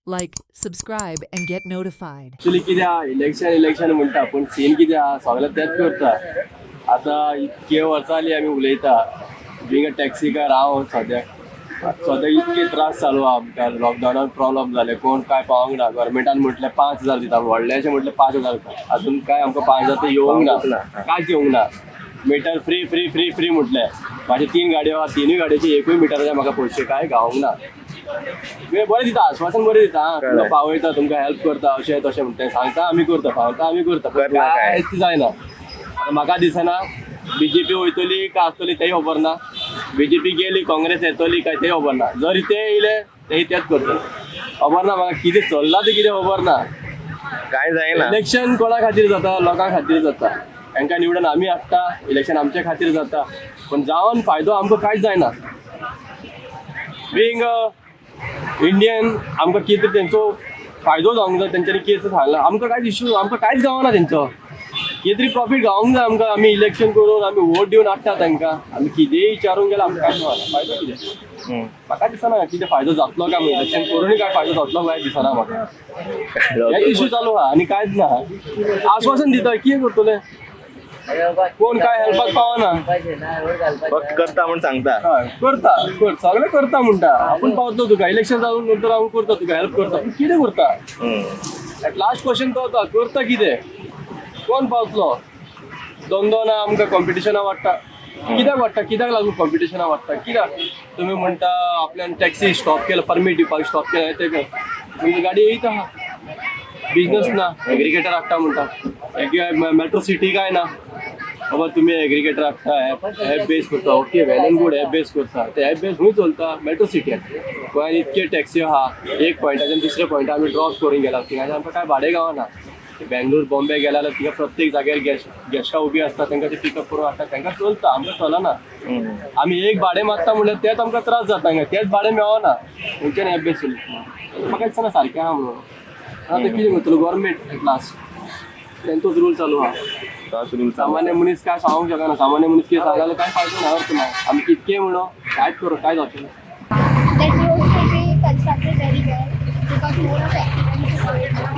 Like, subscribe, and get notified. Actually कितें election म्हणटा पूण सीन कितें आहा सगळें तेंच करता. आतां इतके वर्सां जालीं आमी उलयता बिंग अ टॅक्सी कार हांव सद्याक इतके त्रास चालू आहा आमकां. लॉकडावनान प्रॉब्लम जाले, कोण काय पावोंक ना. गव्हर्मेंटान म्हटलें 5,000 दिता, व्हडलेशें म्हटलें 5,000 अजून काय आमकां 5,000 ते येवंक ना, कांयच येवंक ना. मिटर फ्री फ्री फ्री फ्री म्हटलें. म्हाजे 3 गाडयो आहा, 3 गाडयोचे एकूय मिटराचे म्हाका पयशे काय गावोंक ना. बरें दिता, आश्वासन बरें दिता, तुमकां पावयता, तुमकां हेल्प करता, अशें तशें म्हणटा सांगता आमी करता, सांगता आमी करता, पण कांयच जायना. आतां म्हाका दिसना BJP वयतली काय आसतली तेंय खबर ना. BJP गेली, काँग्रेस येतली काय तेंय खबर ना. जर ते येयले तेंय तेच करतले, खबर ना म्हाका कितें चल्लां तें कितें खबर ना. काय जायना. इलेक्शन कोणा खातीर जाता? लोकां खातीर जाता. तांकां निवडून आमी हाडटा, इलेक्शन आमच्या खातीर जाता, पण जावन फायदो आमकां कांयच जायना. बिंग इंडियन आमकां कितें तेंचो फायदो जावंक जाय, तेंच्यांनी केस सांगला आमकां कांयच इश्यू, आमकां कांयच गावना तेंचो. कितें तरी प्रॉफीट गावोंक जाय आमकां. आमी इलेक्शन करून आमी वोट दिवन हाडटा तांकां, आमी कितेंय विचारूंक गेल्यार आमकां कांयच गावना. फायदो कितें? म्हाका दिसना कितें फायदो जातलो काय म्हणून. इलेक्शन करूनय काय फायदो जातलो काय दिसना म्हाका. हेच इश्यू चालू आहा आनी कांयच ना. आश्वासन दिता, कितें करतले? कोण काय हेल्पाक पावना. फक्त करता म्हणून सांगता. हय, करता सगळें करता म्हणटा. आपूण पावतो तुका, इलेक्शन जावन नंतर हांव करता तुका हेल्प करता, पूण कितें करता? एट लास्ट क्वेश्चन तो जाता, करता कितें? कोण पावतलो? धंदो ना, आमकां कॉम्पिटिशना वाडटा. कित्याक वाडटा? कित्याक लागून कॉम्पिटिशना वाडटा? कित्याक? तुमी म्हणटा आपल्यान टॅक्सी स्टॉप केला, परमीट दिवपाक स्टॉप केला, ते तुमची गाडी येयत आहा. बिजनस ना, एग्रिगेटर हाडटा म्हणटा. मेट्रो सिटी काय ना. बाबा तुम्ही एग्रिगेटर हाडटा, ॲप बेस करता, okay well and good, app base करता, ते ॲप बेस खंय चलता? मेट्रो सिटीन. गोंयांत इतके टॅक्सी आहा, एक पॉयंटाच्यान दुसऱ्या पॉयंटार आमी ड्रॉप करून गेला, थिंगाच्यान आमकां काय भाडें गावना. बेंगलोर बॉम्बे गेले जाल्यार थिंगा प्रत्येक जाग्यार गॅस्टां उबी आसता, तांकां ते पिकअप करून हाडटा, तांकां चलता, आमकां चलना. आमी एक भाडें मागता म्हणल्यार तेच आमकां त्रास जाता, हांगा तेच भाडें मेळना. थंयच्यान ॲप बेस म्हाका दिसना सारकें आहा म्हणून. आतां कितें करतलो गव्हर्मेंट एट लास्ट? तेंचोच रूल चालू आहा. सामान्य मनीस काय सांगूंक शकना. सामान्य मनीस कितें सांगल्यार काय फायदो ना, अर्थ ना. आमी कितकें म्हणो कांयच करूं काय जातलें. That road should be constructed very well because more of accidents are going on.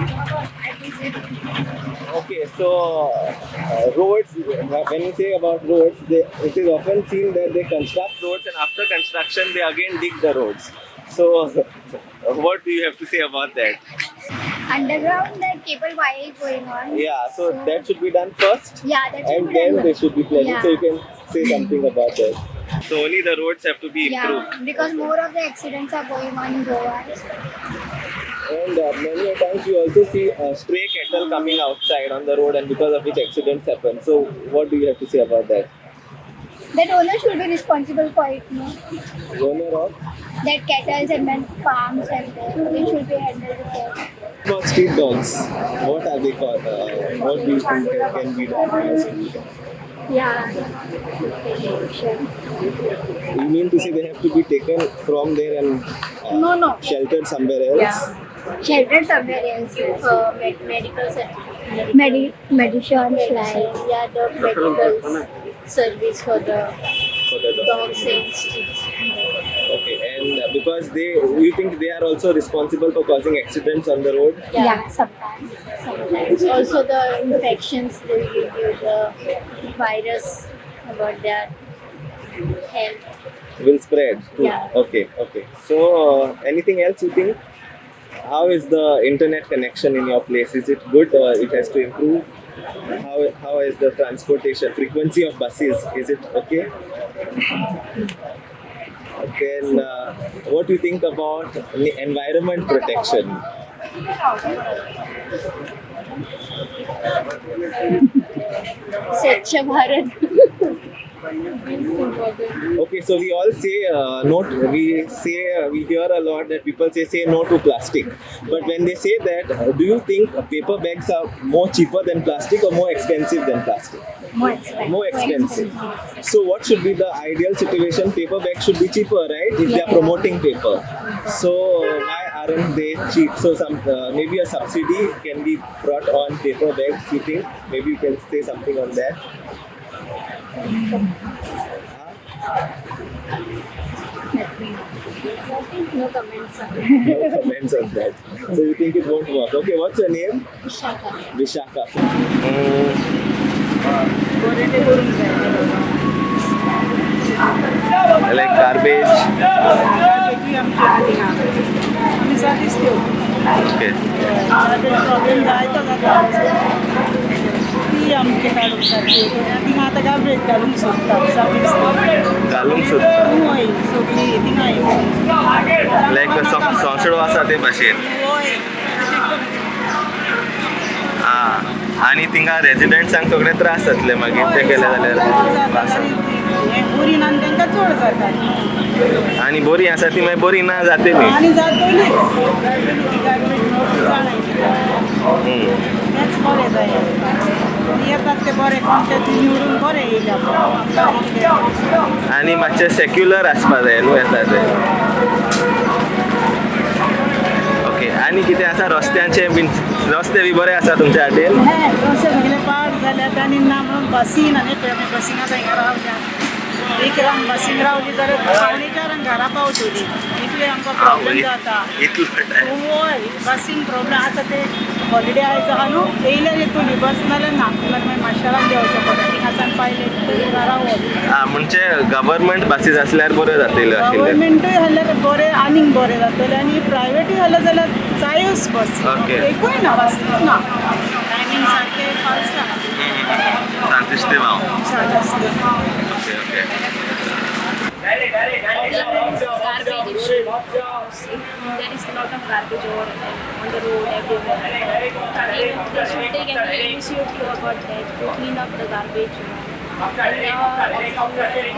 Okay, so roads, when you say about roads, it is often seen that they construct roads and after construction they again dig the roads. So what do you have to say about that? Underground, that cable wire is going on. Yeah, so that should be done first Yeah, that should and be then done. they should be planning. Yeah. So you can say something about that. So only the roads have to be improved. Yeah, because more of the accidents are going on in Goa. And many a times you also see stray cattle coming outside on the road and because of which accidents happen. So what do you have to say about that? That owner should be responsible for it, no? Owner of That cattle and then farms and it should be handled with care. about street dogs, what are they called? What do you think can be done? Yeah. You mean to say they have to be taken from there and No. sheltered somewhere else? Yeah. Sheltered somewhere else for medical service. Medicines like the medical service for the dogs and streets. Okay, and because you think they are also responsible for causing accidents on the road? Yeah, sometimes. Also the infections, they will give you the virus about their health. Will spread too. Yeah. Okay. So anything else you think? How is the internet connection in your place? Is it good or it has to improve? How is the transportation frequency of buses? Is it okay? Then what do you think about environment protection? Swachh Bharat. Okay, so we all say we hear a lot that people say no to plastic. But when they say that, do you think paper bags are more cheaper than plastic or more expensive than plastic? More expensive. So what should be the ideal situation? Paper bags should be cheaper, right? If they are promoting paper. So why aren't they cheap? So maybe a subsidy can be brought on paper bags. You think? Maybe you can say something on that. No comments. No comments on that. So you think it won't work? Okay, what's your name? Vishaka. Like garbage. Okay. घालूंक सोदता लायक संवसार आसा ते भाशेन आनी थिंगा रेजिडेंट्सांक सगळे त्रास जातले मागीर ते केले जाल्यार आनी बरी आसा ती मागीर बरी ना जातली आनी मातशें सेक्युलर आसपा जाय न्हू येता ते ओके आनी कितें आसा रस्त्यांचे बीन रस्ते बी बरे आसा तुमच्या वाटेन रस्ते सगळे पाड जाल्यात आनी ना म्हणून बसीन आनी बसीन थंय रावल्या एक रावन बसीन रावली जाल्यार 4:30 घरा पावतली इतले आमकां प्रॉब्लेम जाता वय बसीन प्रॉब्लेम आतां ते हॉलिडे आयज आहा न्हू येयल्यार येतली बस नाल्यार ना मागीर माशेलान देंवचें पडटा थिंगासान पायले रावप म्हणजे गव्हर्मेंट बसीस आसल्यार बऱ्यो जातल्यो गव्हर्मेंटूय आहल्यार बरें आनीक बरें जातलें आनी प्रायवेटूय आहलें जाल्यार जायूच बस एकूय ना बस ना टायमींग सारकें फास्ट ना Santestev Garbage issue. There is a lot of garbage on the road everywhere. They should take any initiative about that to clean up the garbage. And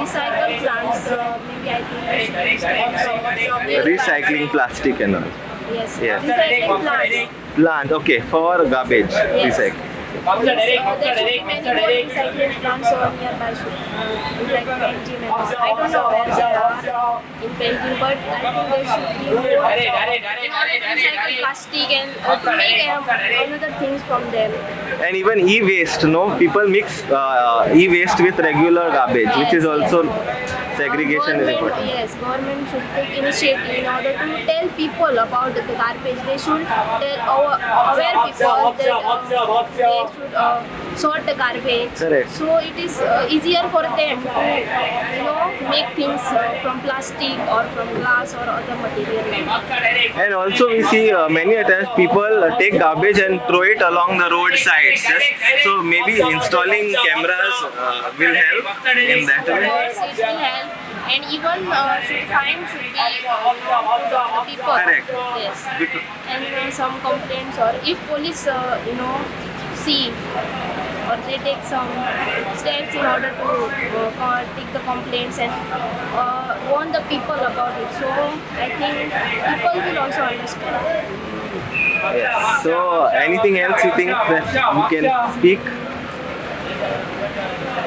recycle plants. Maybe I think they should recycling plastic and all. Yes. Yes. Recycling plants. Plant, okay, for garbage recycle. There should be many more recycling plants or nearby like Pentin and all. I don't know where they are in Pentin, but I think there should be more in order to recycle plastic and to make another things from them. And even e-waste, no? People mix e-waste with regular garbage, which is also segregation is important. Yes, government should take initiative in order to tell people about the garbage. They should tell aware people that they should sort the garbage. Correct. So it is easier for them to make things from plastic or from glass or other material. And also we see many times people take garbage and throw it along the road sides. Just so maybe installing cameras will help in that way. Yes, it will help. And even fine should be to the people. Correct. Yes. And some complaints, or if police see or they take some steps in order to take the complaints and warn the people about it. So I think people will also understand. Yes. So anything else you think that you can speak?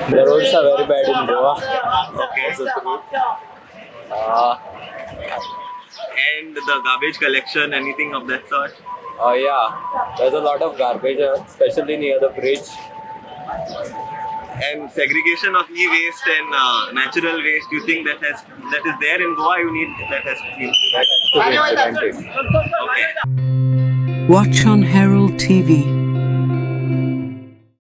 The roads are very bad in Goa. Okay. And the garbage collection, anything of that sort? Yeah, there's a lot of garbage, especially near the bridge. And segregation of e-waste and natural waste, you think that is there in Goa? You need that has to be That has to be implemented. okay. Watch on Herald TV.